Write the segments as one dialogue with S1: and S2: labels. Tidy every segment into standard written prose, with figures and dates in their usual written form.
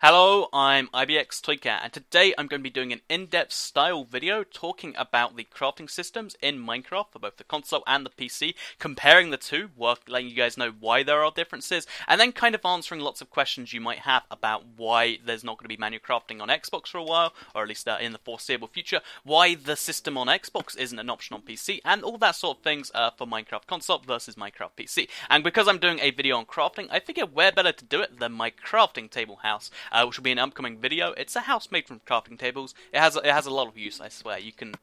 S1: Hello, I'm IBX Toycat, and today I'm going to be doing an in-depth style video talking about the crafting systems in Minecraft for both the console and the PC, comparing the two, letting you guys know why there are differences, and then kind of answering lots of questions you might have about why there's not going to be manual crafting on Xbox for a while, or at least in the foreseeable future, why the system on Xbox isn't an option on PC, and all that sort of things for Minecraft console versus Minecraft PC. And because I'm doing a video on crafting, I figured where better to do it than my crafting table house, which will be an upcoming video. It's a house made from crafting tables. It has a lot of use, I swear. You can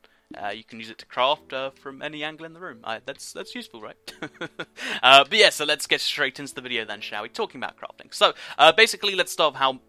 S1: use it to craft from any angle in the room. That's useful, right? But yeah, so let's get straight into the video then, shall we? Talking about crafting. So basically, let's start with how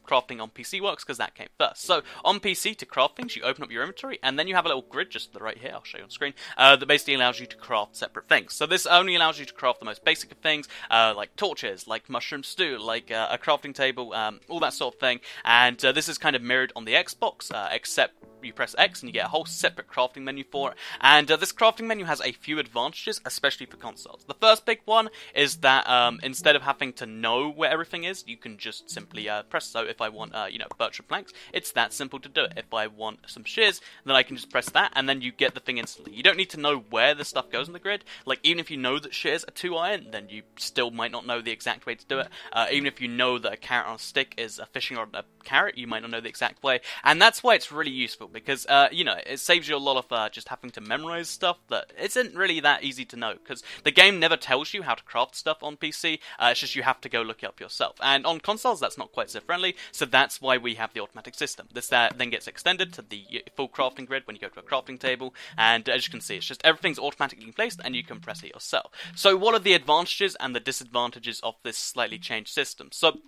S1: crafting on PC works, because that came first. So on PC, to craft things, you open up your inventory, and then you have a little grid just to the right here. I'll show you on screen. That basically allows you to craft separate things. So this only allows you to craft the most basic of things, like torches, like mushroom stew, like a crafting table, all that sort of thing. And this is kind of mirrored on the Xbox, except you press X and you get a whole separate crafting menu for it. And this crafting menu has a few advantages, especially for consoles. The first big one is that instead of having to know where everything is, you can just simply press. So if I want, birch and planks, it's that simple to do it. If I want some shears, then I can just press that, and then you get the thing instantly. You don't need to know where the stuff goes on the grid. Like, even if you know that shears are 2 iron, then you still might not know the exact way to do it. Even if you know that a carrot on a stick is a fishing rod on a carrot, you might not know the exact way. And that's why it's really useful, because, it saves you a lot of just having to memorize stuff that isn't really that easy to know, because the game never tells you how to craft stuff on PC, it's just you have to go look it up yourself. And on consoles, that's not quite so friendly, so that's why we have the automatic system. This then gets extended to the full crafting grid when you go to a crafting table, and as you can see, it's just everything's automatically placed, and you can press it yourself. So what are the advantages and the disadvantages of this slightly changed system? So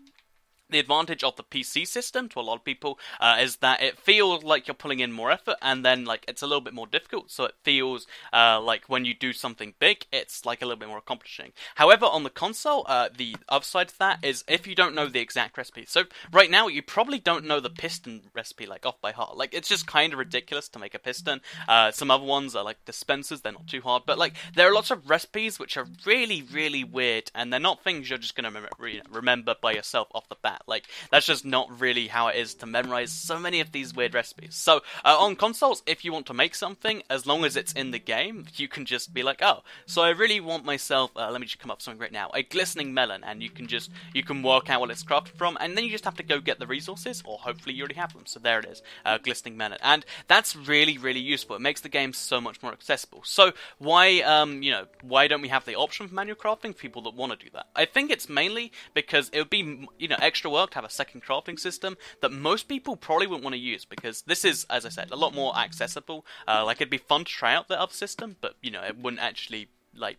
S1: the advantage of the PC system to a lot of people is that it feels like you're putting in more effort, and then it's a little bit more difficult, so it feels like when you do something big, it's like a little bit more accomplishing. However, on the console, the upside to that is if you don't know the exact recipe. So right now, you probably don't know the piston recipe off by heart. It's just kind of ridiculous to make a piston. Some other ones are like dispensers, they're not too hard, but there are lots of recipes which are really, really weird, and they're not things you're just going to remember by yourself off the bat. That's just not really how it is to memorize so many of these weird recipes. So, on consoles, if you want to make something, as long as it's in the game, you can just be like, oh, so I really want myself, let me just come up with something right now, a glistening melon, and you can work out what it's crafted from, and then you just have to go get the resources, or hopefully you already have them. So there it is, glistening melon. And that's really, really useful. It makes the game so much more accessible. So, why don't we have the option for manual crafting for people that want to do that? I think it's mainly because it would be, extra work to have a second crafting system that most people probably wouldn't want to use, because this is, as I said, a lot more accessible. It'd be fun to try out the other system, but it wouldn't actually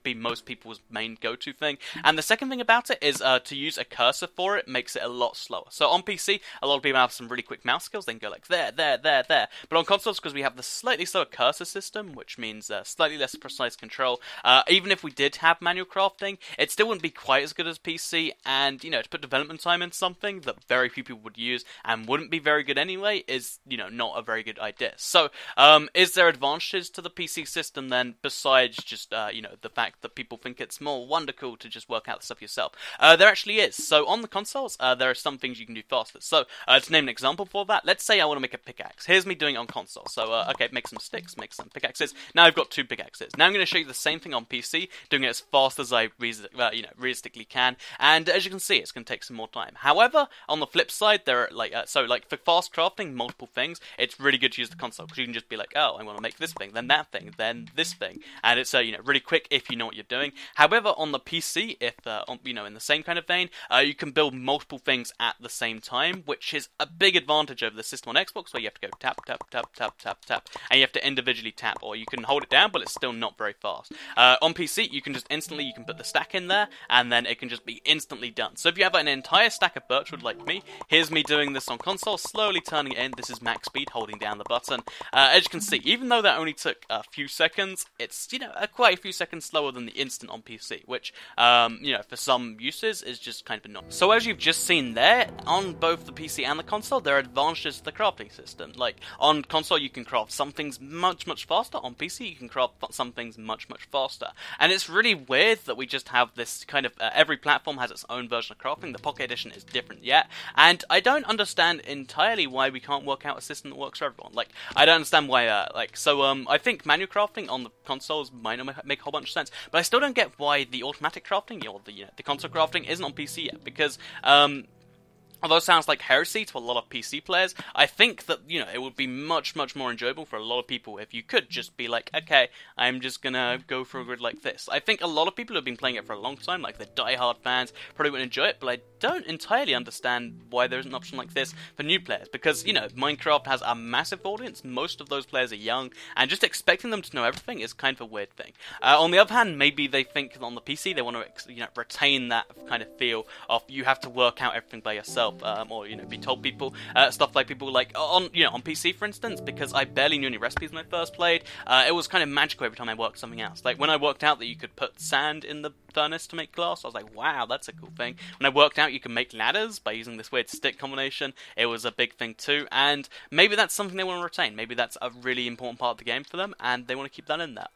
S1: be most people's main go-to thing. And the second thing about it is to use a cursor for it makes it a lot slower. So on PC, a lot of people have some really quick mouse skills. They can go there. But on consoles, because we have the slightly slower cursor system, which means slightly less precise control, even if we did have manual crafting, it still wouldn't be quite as good as PC. And, to put development time in something that very few people would use and wouldn't be very good anyway is, not a very good idea. So, is there advantages to the PC system then, besides just, the fact that people think it's more wonderful to just work out the stuff yourself? There actually is. So on the consoles, there are some things you can do faster. So to name an example for that, let's say I want to make a pickaxe. Here's me doing it on console. So okay, make some sticks, make some pickaxes. Now I've got 2 pickaxes. Now I'm going to show you the same thing on PC, doing it as fast as I realistically can. And as you can see, it's going to take some more time. However, on the flip side, there are for fast crafting multiple things, it's really good to use the console, because you can just be like, oh, I want to make this thing, then that thing, then this thing, and it's really quick if you know what you're doing. However, on the PC, if in the same kind of vein, you can build multiple things at the same time, which is a big advantage over the system on Xbox, where you have to go tap, tap, tap, tap, tap, tap, and you have to individually tap, or you can hold it down, but it's still not very fast. On PC, you can just instantly, put the stack in there, and then it can just be instantly done. So if you have an entire stack of birchwood like me, here's me doing this on console, slowly turning it in. This is max speed, holding down the button. As you can see, even though that only took a few seconds, it's, quite a few seconds slower than the instant on PC, which, you know, for some uses is just kind of annoying. So as you've just seen there, on both the PC and the console, there are advantages to the crafting system. Like, on console you can craft some things much faster, on PC you can craft some things much faster. And it's really weird that we just have this kind of, every platform has its own version of crafting. The Pocket Edition is different yet, and I don't understand entirely why we can't work out a system that works for everyone. Like, I don't understand why, I think manual crafting on the consoles might not make a whole bunch of sense, but I still don't get why the automatic crafting, or the console crafting, isn't on PC yet, because, although it sounds like heresy to a lot of PC players, I think that, you know, it would be much more enjoyable for a lot of people if you could just be like, okay, I'm just gonna go for a grid like this. I think a lot of people who have been playing it for a long time, like the die-hard fans, probably would enjoy it, but I don't entirely understand why there isn't an option like this for new players, because, you know, Minecraft has a massive audience, most of those players are young, and just expecting them to know everything is kind of a weird thing. On the other hand, maybe they think that on the PC they want to, you know, retain that kind of feel of you have to work out everything by yourself. Or, you know, be told people, stuff like people like, on PC, for instance, because I barely knew any recipes when I first played, it was kind of magical every time I worked something else. Like, when I worked out that you could put sand in the furnace to make glass, I was like, wow, that's a cool thing. When I worked out you can make ladders by using this weird stick combination, it was a big thing too, and maybe that's something they want to retain. Maybe that's a really important part of the game for them, and they want to keep that in there.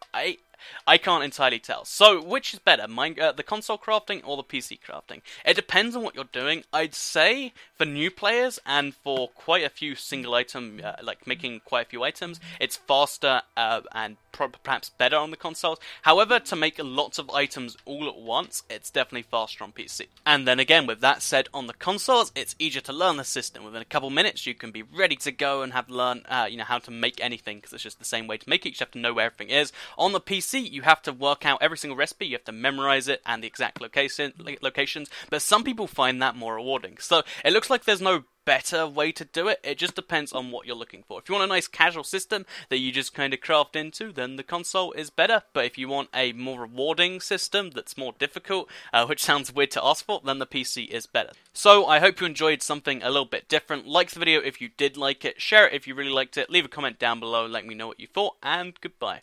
S1: I can't entirely tell. So, which is better, the console crafting or the PC crafting? It depends on what you're doing. I'd say for new players and for quite a few single item, like making quite a few items, it's faster and perhaps better on the consoles. However, to make lots of items all at once, it's definitely faster on PC. And then again, with that said, on the consoles, it's easier to learn the system. Within a couple minutes, you can be ready to go and have learned, you know, how to make anything, because it's just the same way to make it. You just have to know where everything is. On the PC, you have to work out every single recipe, you have to memorize it and the exact locations, but some people find that more rewarding. So it looks like there's no better way to do it, it just depends on what you're looking for. If you want a nice casual system that you just kind of craft into, then the console is better, but if you want a more rewarding system that's more difficult, which sounds weird to ask for, then the PC is better. So I hope you enjoyed something a little bit different. Like the video if you did like it, share it if you really liked it, leave a comment down below, let me know what you thought, and goodbye.